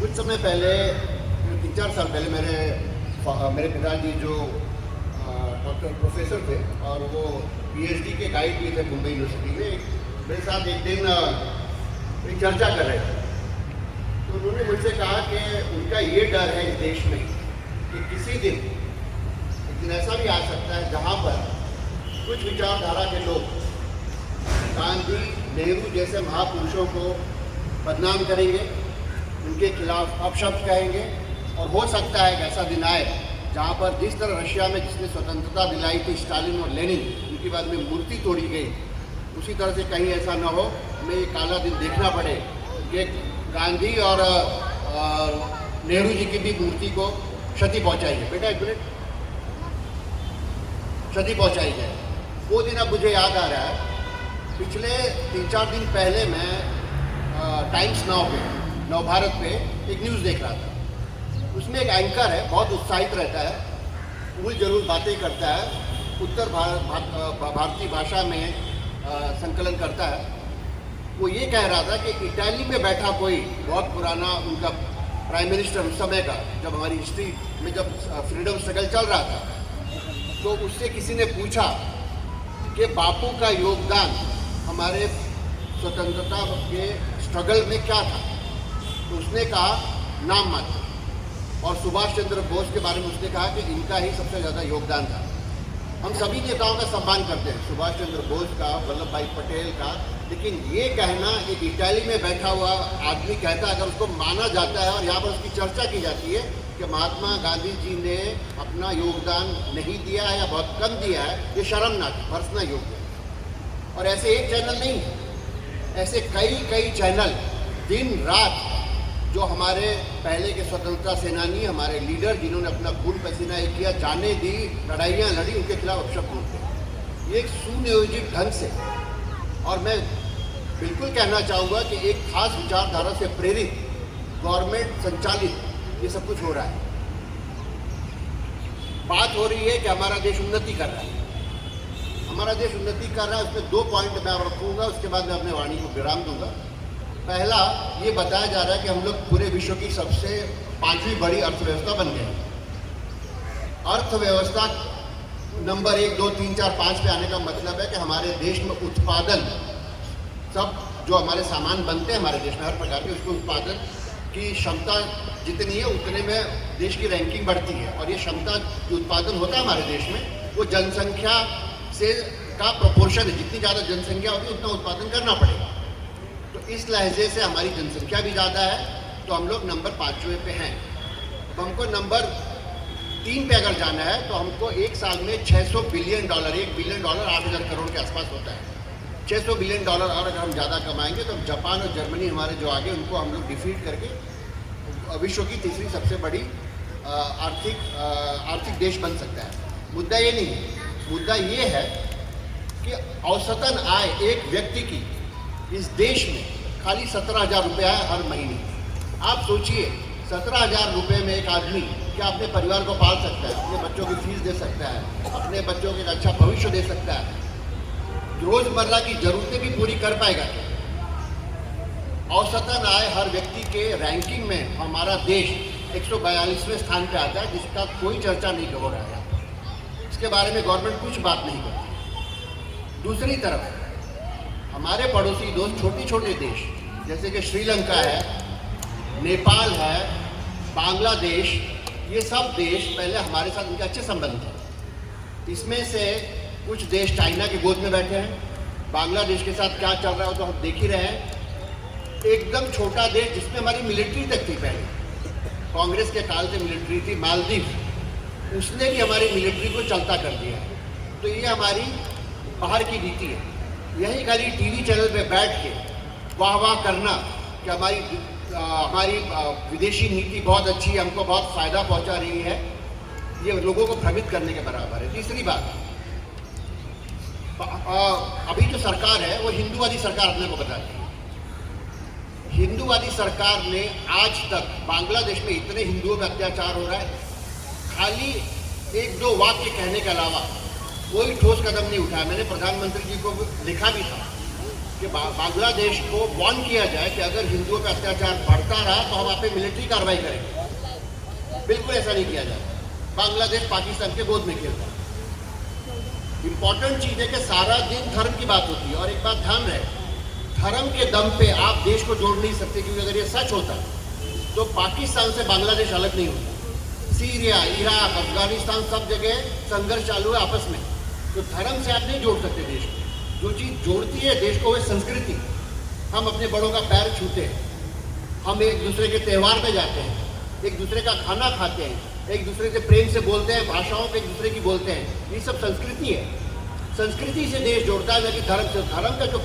कुछ समय पहले 3-4 साल पहले मेरे पिताजी जो डॉक्टर प्रोफेसर थे और वो पीएचडी के गाइड भी थे मुंबई यूनिवर्सिटी में, मेरे साथ एक दिन एक चर्चा कर रहे थे। तो उन्होंने मुझसे कहा कि उनका ये डर है इस देश में कि किसी दिन एक दिन ऐसा भी आ सकता है जहाँ पर कुछ विचारधारा के लोग गांधी नेहरू जैसे महापुरुषों को बदनाम करेंगे, उनके खिलाफ अपशब्द कहेंगे और हो सकता है कि ऐसा दिन आए जहाँ पर जिस तरह रशिया में जिसने स्वतंत्रता दिलाई थी स्टालिन और लेनिन, उनके बाद में मूर्ति तोड़ी गई, उसी तरह से कहीं ऐसा न हो हमें ये काला दिन देखना पड़े कि गांधी और नेहरू जी की भी मूर्ति को क्षति पहुँचाई है। बेटा एक मिनट, क्षति पहुँचाई जाए। वो दिन अब मुझे याद आ रहा है, पिछले 3-4 दिन पहले मैं टाइम्स नाउ पे, नवभारत पे एक न्यूज़ देख रहा था। उसमें एक एंकर है, बहुत उत्साहित रहता है, भूल जरूर बातें करता है, उत्तर भारतीय भाषा में संकलन करता है। वो ये कह रहा था कि इटाली में बैठा कोई बहुत पुराना उनका प्राइम मिनिस्टर उस समय का, जब हमारी हिस्ट्री में जब फ्रीडम स्ट्रगल चल रहा था, तो उससे किसी ने पूछा कि बापू का योगदान हमारे स्वतंत्रता के स्ट्रगल में क्या था। तो उसने कहा नाम मात्र, और सुभाष चंद्र बोस के बारे में उसने कहा कि इनका ही सबसे ज़्यादा योगदान था। हम सभी नेताओं का सम्मान करते हैं, सुभाष चंद्र बोस का, वल्लभ भाई पटेल का, लेकिन ये कहना एक इटाली में बैठा हुआ आदमी कहता है, अगर उसको माना जाता है और यहाँ पर उसकी चर्चा की जाती है कि महात्मा गांधी जी ने अपना योगदान नहीं दिया है या बहुत कम दिया है, ये शर्मनाक, भर्त्सना योग्य है। और ऐसे एक चैनल नहीं, ऐसे कई चैनल दिन रात जो हमारे पहले के स्वतंत्रता सेनानी, हमारे लीडर जिन्होंने अपना खून पसीना एक किया, जाने दी, लड़ाइयाँ लड़ी, उनके खिलाफ अपशब्द बोलते हैं। ये एक सुनियोजित ढंग से, और मैं बिल्कुल कहना चाहूँगा कि एक खास विचारधारा से प्रेरित, गवर्नमेंट संचालित ये सब कुछ हो रहा है। बात हो रही है कि हमारा देश उन्नति कर रहा है, हमारा देश उन्नति कर रहा है। उसमें 2 पॉइंट मैं रखूँगा, उसके बाद मैं अपने वाणी को विराम दूंगा। पहला, ये बताया जा रहा है कि हम लोग पूरे विश्व की सबसे 5वीं बड़ी अर्थव्यवस्था बन गए। अर्थव्यवस्था नंबर 1, 2, 3, 4, 5 पे आने का मतलब है कि हमारे देश में उत्पादन, सब जो हमारे सामान बनते हैं हमारे देश में हर प्रकार के, उसको उत्पादन की क्षमता जितनी है उतने में देश की रैंकिंग बढ़ती है। और ये क्षमता जो उत्पादन होता है हमारे देश में, वो जनसंख्या से का प्रोपोर्शन है। जितनी ज़्यादा जनसंख्या होगी उतना उत्पादन करना पड़ेगा। तो इस लहजे से हमारी जनसंख्या भी ज़्यादा है, तो हम लोग नंबर 5वें पे हैं। तो हमको नंबर 3 पे अगर जाना है तो हमको एक साल में $600 बिलियन, $1 बिलियन 8,000 करोड़ के आसपास होता है। $600 बिलियन और अगर हम ज़्यादा कमाएंगे तो जापान और जर्मनी हमारे जो आगे, उनको हम लोग डिफीट करके विश्व की तीसरी सबसे बड़ी आर्थिक देश बन सकता है। मुद्दा ये नहीं है, मुद्दा ये है कि औसतन आय एक व्यक्ति की इस देश में खाली 17,000 रुपया है हर महीने। आप सोचिए, 17,000 रुपये में एक आदमी क्या अपने परिवार को पाल सकता है, अपने बच्चों की फीस दे सकता है, अपने बच्चों को एक अच्छा भविष्य दे सकता है, रोजमर्रा की जरूरतें भी पूरी कर पाएगा क्या? औसतन आय हर व्यक्ति के रैंकिंग में हमारा देश 142वें स्थान पे आता है, जिसका कोई चर्चा नहीं हो रहा है। इसके बारे में गवर्नमेंट कुछ बात नहीं करती। दूसरी तरफ हमारे पड़ोसी दोस्त, छोटे देश जैसे कि श्रीलंका है, नेपाल है, बांग्लादेश, ये सब देश पहले हमारे साथ उनके अच्छे संबंध थे। इसमें से कुछ देश चाइना की गोद में बैठे हैं। बांग्लादेश के साथ क्या चल रहा है तो हम देख ही रहे हैं। एकदम छोटा देश जिसमें हमारी मिलिट्री तक थी, पहले कांग्रेस के काल से मिलिट्री थी, मालदीव, उसने भी हमारी मिलिट्री को चलता कर दिया। तो ये हमारी बाहर की नीति है। यही खाली टीवी चैनल पे बैठ के वाह करना कि हमारी विदेशी नीति बहुत अच्छी है, हमको बहुत फ़ायदा पहुंचा रही है, ये लोगों को भ्रमित करने के बराबर है। तीसरी बात, अभी जो सरकार है वो हिंदूवादी सरकार अपने को बताती है। हिंदूवादी सरकार ने आज तक बांग्लादेश में इतने हिंदुओं पर अत्याचार हो रहा है, खाली 1-2 वाक्य कहने के अलावा कोई ठोस कदम नहीं उठाया। मैंने प्रधानमंत्री जी को लिखा भी था कि बांग्लादेश को वार्न किया जाए कि अगर हिंदुओं पर अत्याचार बढ़ता रहा तो हम आप पे मिलिट्री कार्रवाई करेंगे। बिल्कुल ऐसा नहीं किया जाता। बांग्लादेश पाकिस्तान के गोद में खेलता है। इंपॉर्टेंट चीज है कि सारा दिन धर्म की बात होती है। और एक बात ध्यान रहे, धर्म के दम पे आप देश को जोड़ नहीं सकते, क्योंकि अगर ये सच होता तो पाकिस्तान से बांग्लादेश अलग नहीं होता। सीरिया, इराक, अफगानिस्तान सब जगह संघर्ष चालू है आपस में। तो धर्म से आप नहीं जोड़ सकते देश को। जो चीज़ जोड़ती है देश को, वह संस्कृति। हम अपने बड़ों का पैर छूते हैं, हम एक दूसरे के त्यौहार में जाते हैं, एक दूसरे का खाना खाते हैं, एक दूसरे से प्रेम से बोलते हैं, भाषाओं पे एक दूसरे की बोलते हैं। ये सब संस्कृति है। संस्कृति से देश जोड़ता है, न कि धर्म से। धर्म का जो